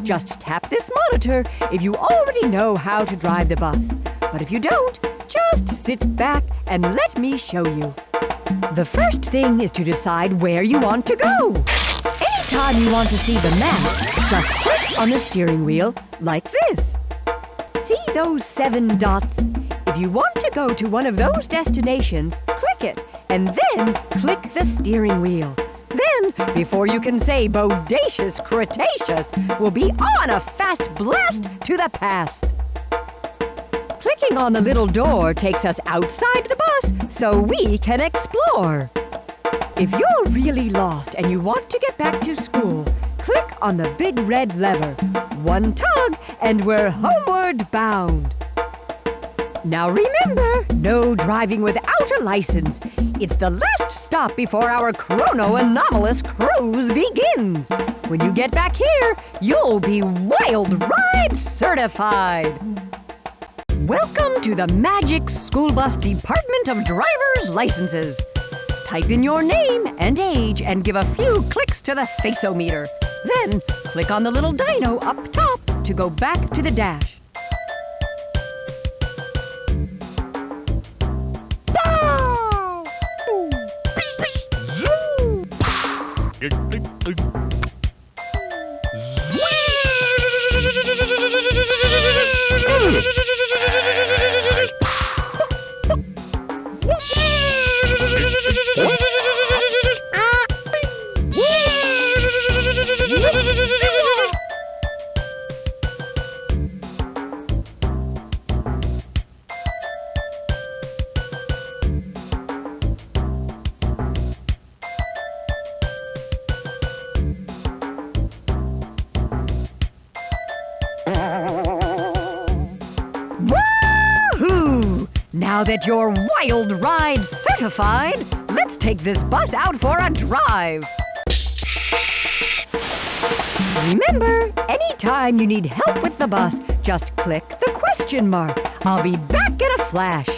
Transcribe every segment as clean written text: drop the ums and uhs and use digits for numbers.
just tap this monitor if you already know how to drive the bus. But if you don't, just sit back and let me show you. The first thing is to decide where you want to go. Anytime you want to see the map, just click on the steering wheel like this. See those 7 dots? If you want to go to one of those destinations, click it, and then click the steering wheel. Then, before you can say bodacious Cretaceous, we'll be on a fast blast to the past. Clicking on the little door takes us outside the bus so we can explore. If you're really lost and you want to get back to school, click on the big red lever. One tug and we're homeward bound. Now remember, no driving without a license. It's the last stop before our chrono-anomalous cruise begins. When you get back here, you'll be Wild Ride certified. Welcome to the Magic School Bus Department of Driver's Licenses. Type in your name and age and give a few clicks to the faceometer. Then, click on the little dino up top to go back to the dash. Now that you're Wild Ride certified, let's take this bus out for a drive. Remember, anytime you need help with the bus, just click the question mark. I'll be back in a flash.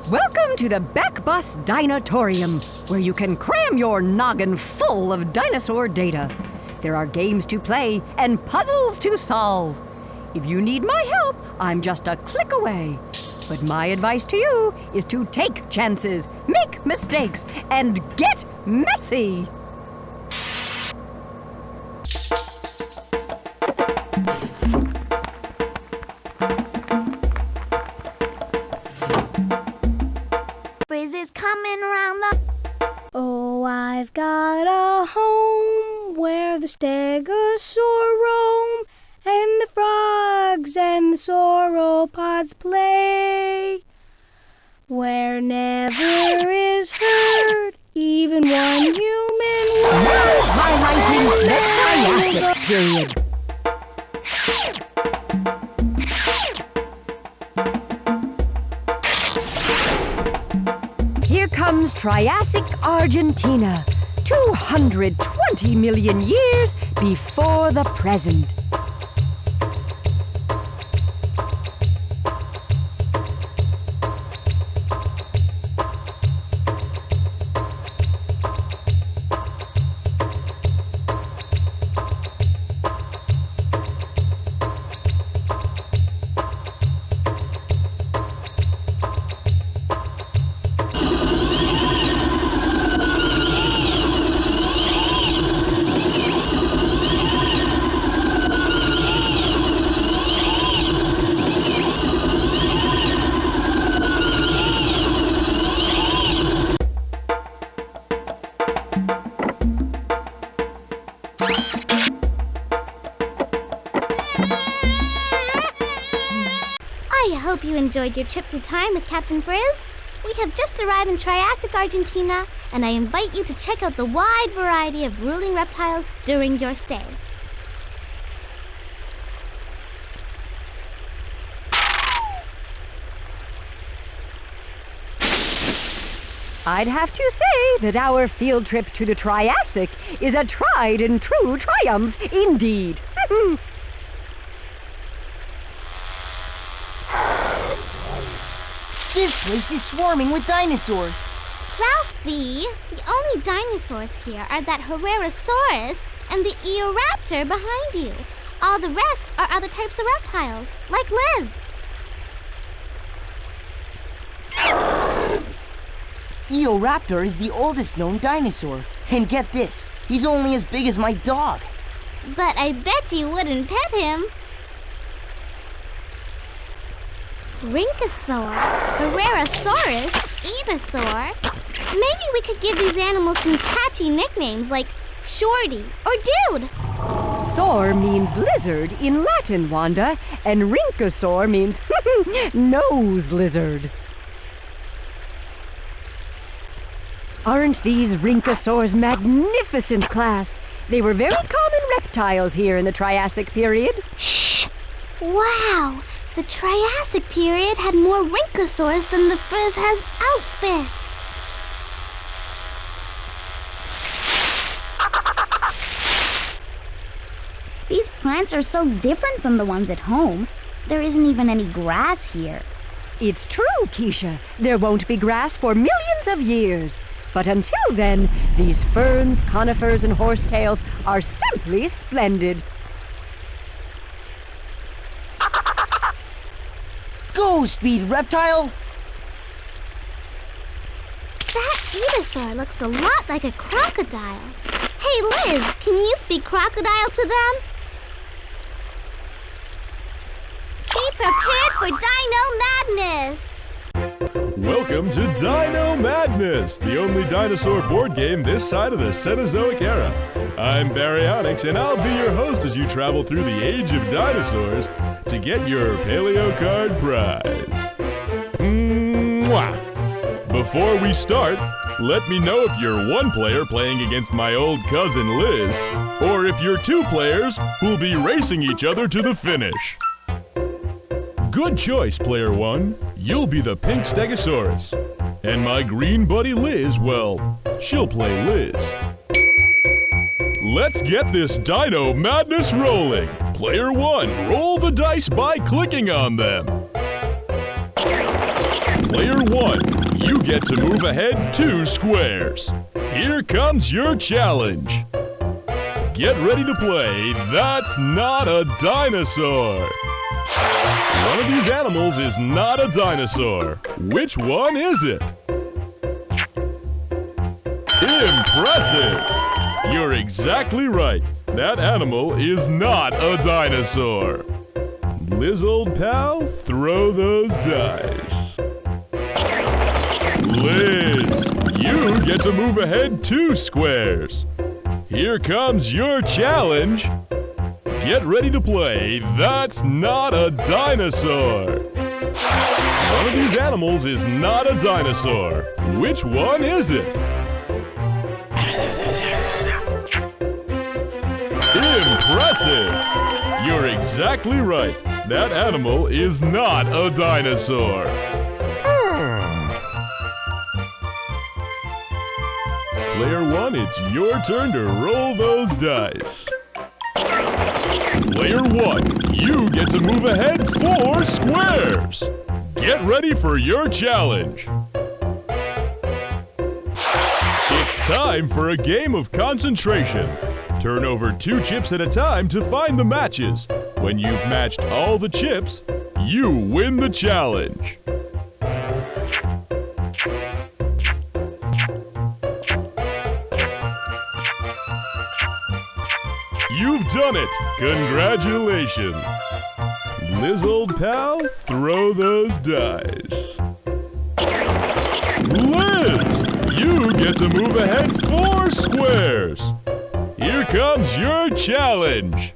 Welcome to the Back Bus Dinotorium, where you can cram your noggin full of dinosaur data. There are games to play and puzzles to solve. If you need my help, I'm just a click away. But my advice to you is to take chances, make mistakes, and get messy. Frizzle's coming around the... Oh, I've got a home where the stegosaur roam, and the frogs and the sauropods play, where never is heard even one human word. Now highlighting the Triassic period. Here comes Triassic Argentina, 220 million years before the present. I hope you enjoyed your trip through time with Captain Frizz. We have just arrived in Triassic, Argentina, and I invite you to check out the wide variety of ruling reptiles during your stay. I'd have to say that our field trip to the Triassic is a tried and true triumph indeed. This place is swarming with dinosaurs. Ralph B., the only dinosaurs here are that Herrerasaurus and the Eoraptor behind you. All the rest are other types of reptiles, like Liz. Eoraptor is the oldest known dinosaur. And get this, he's only as big as my dog. But I bet you wouldn't pet him. Rhynchosaur, Herrerasaurus, Evosaur. Maybe we could give these animals some catchy nicknames like Shorty or Dude. Saur means lizard in Latin, Wanda, and rhynchosaur means nose lizard. Aren't these rhynchosaurs magnificent, class? They were very common reptiles here in the Triassic period. Shh! Wow! The Triassic period had more rhynchosaurs than the Frizz has outfits. These plants are so different from the ones at home. There isn't even any grass here. It's true, Keisha. There won't be grass for millions of years. But until then, these ferns, conifers, and horsetails are simply splendid. Go, Speed Reptile! That Evosaur looks a lot like a crocodile. Hey, Liz, can you speak crocodile to them? Be prepared for Dino Madness! Welcome to Dino Madness, the only dinosaur board game this side of the Cenozoic era. I'm Baryonyx, and I'll be your host as you travel through the Age of Dinosaurs to get your Paleo Card prize. Mwah! Before we start, let me know if you're one player playing against my old cousin Liz, or if you're two players who'll be racing each other to the finish. Good choice, player one. You'll be the pink Stegosaurus. And my green buddy Liz, well, she'll play Liz. Let's get this Dino Madness rolling. Player one, roll the dice by clicking on them. Player one, you get to move ahead 2 squares. Here comes your challenge. Get ready to play That's Not a Dinosaur. One of these animals is not a dinosaur. Which one is it? Impressive! You're exactly right. That animal is not a dinosaur. Liz, old pal, throw those dice. Liz, you get to move ahead 2 squares. Here comes your challenge. Get ready to play That's Not a Dinosaur. One of these animals is not a dinosaur. Which one is it? Impressive! You're exactly right. That animal is not a dinosaur. Player one, it's your turn to roll those dice. Player one, you get to move ahead 4 squares. Get ready for your challenge. It's time for a game of concentration. Turn over 2 chips at a time to find the matches. When you've matched all the chips, you win the challenge. You've done it! Congratulations! Liz, old pal, throw those dice. Liz! You get to move ahead 4 squares. Here comes your challenge.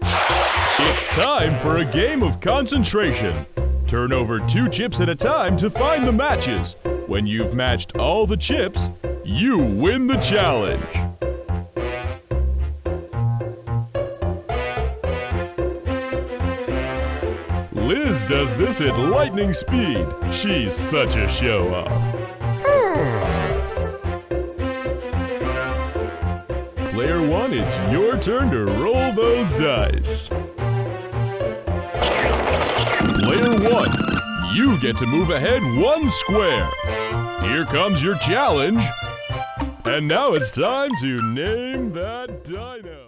It's time for a game of concentration. Turn over 2 chips at a time to find the matches. When you've matched all the chips, you win the challenge. Liz does this at lightning speed. She's such a show-off. Player one, it's your turn to roll those dice. Player one, you get to move ahead 1 square. Here comes your challenge. And now it's time to name that dino.